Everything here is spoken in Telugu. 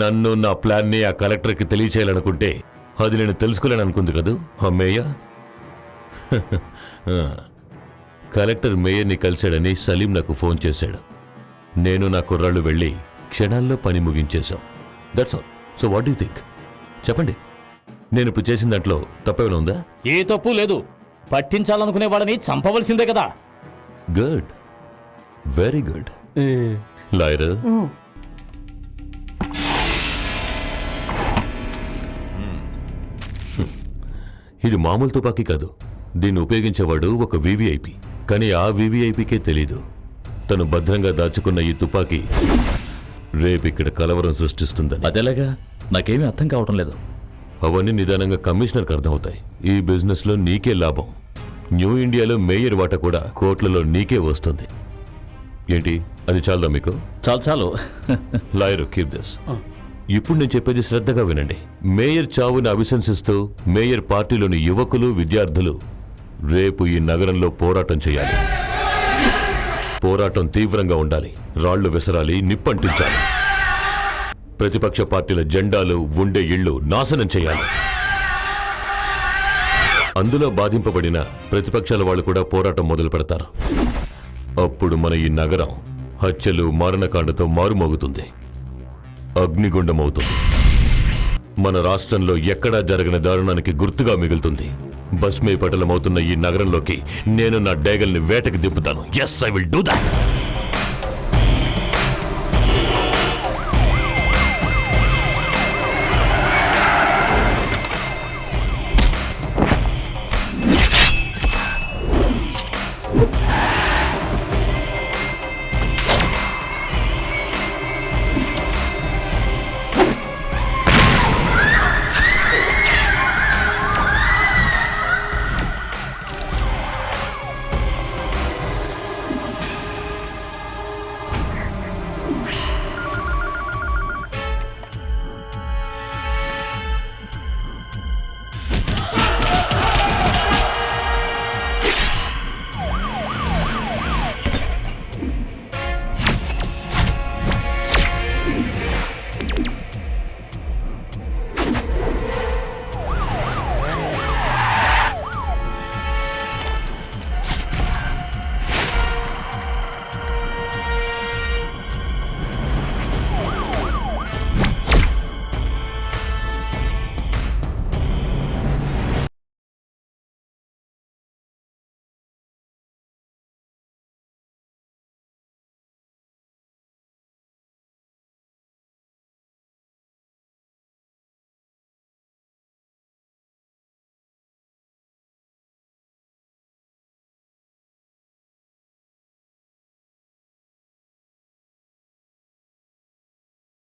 నన్ను నా ప్లాన్ని ఆ కలెక్టర్కి తెలియచేయాలనుకుంటే అది నేను తెలుసుకోలేననుకుంది కదూ ఆ మేయర్. కలెక్టర్ మేయర్ని కలిశాడని సలీం నాకు ఫోన్ చేశాడు. నేను నా కుర్రాళ్ళు వెళ్ళి క్షణాల్లో పని ముగించేశాం. That's all. So what do think? చెప్పండి, నేను ఇప్పుడు చేసిన దాంట్లో తప్పేమైనా ఉందా? ఏ తప్పు లేదు. పట్టించాలనుకునే వాళ్ళని చంపవలసిందే కదా. Good, very good. లాయర్, ఇది మామూలు తుపాకీ కాదు. దీన్ని ఉపయోగించేవాడు ఒక వివిఐపి. కానీ ఆ వివిఐపికే తెలీదు తను భద్రంగా దాచుకున్న ఈ తుపాకీ రేపు ఇక్కడ కలవరం సృష్టిస్తుందని. అదేలాగా నాకేమీ అర్థం కావటం లేదు. అవన్నీ నిదానంగా కమిషనర్కి అర్థమవుతాయి. ఈ బిజినెస్ లో నీకే లాభం. న్యూ ఇండియాలో మేయర్ వాటా కూడా కోట్లలో నీకే వస్తుంది. ఏంటి, అది చాలదా మీకు? చాలు. Lawyer, keep this. ఇప్పుడు నేను చెప్పేది శ్రద్ధగా వినండి. మేయర్ చావుని అభిశంసిస్తూ మేయర్ పార్టీలోని యువకులు, విద్యార్థులు రేపు ఈ నగరంలో పోరాటం చేయాలి. పోరాటం తీవ్రంగా ఉండాలి. రాళ్లు విసరాలి, నిప్పంటించాలి. ప్రతిపక్ష పార్టీల జెండాలు, ఉండే ఇళ్లు నాశనం చేయాలి. అందులో బాధింపబడిన ప్రతిపక్షాల వాళ్ళు కూడా పోరాటం మొదలు పెడతారు. అప్పుడు మన ఈ నగరం హత్యలు, మారణకాండతో మారుమోగుతుంది, అగ్నిగుండమవుతుంది. మన రాష్ట్రంలో ఎక్కడా జరగని దారుణానికి గుర్తుగా మిగులుతుంది. భస్మీ పటలమవుతున్న ఈ నగరంలోకి నేను నా డేగల్ని వేటకి దింపుతాను. Yes, I will do that.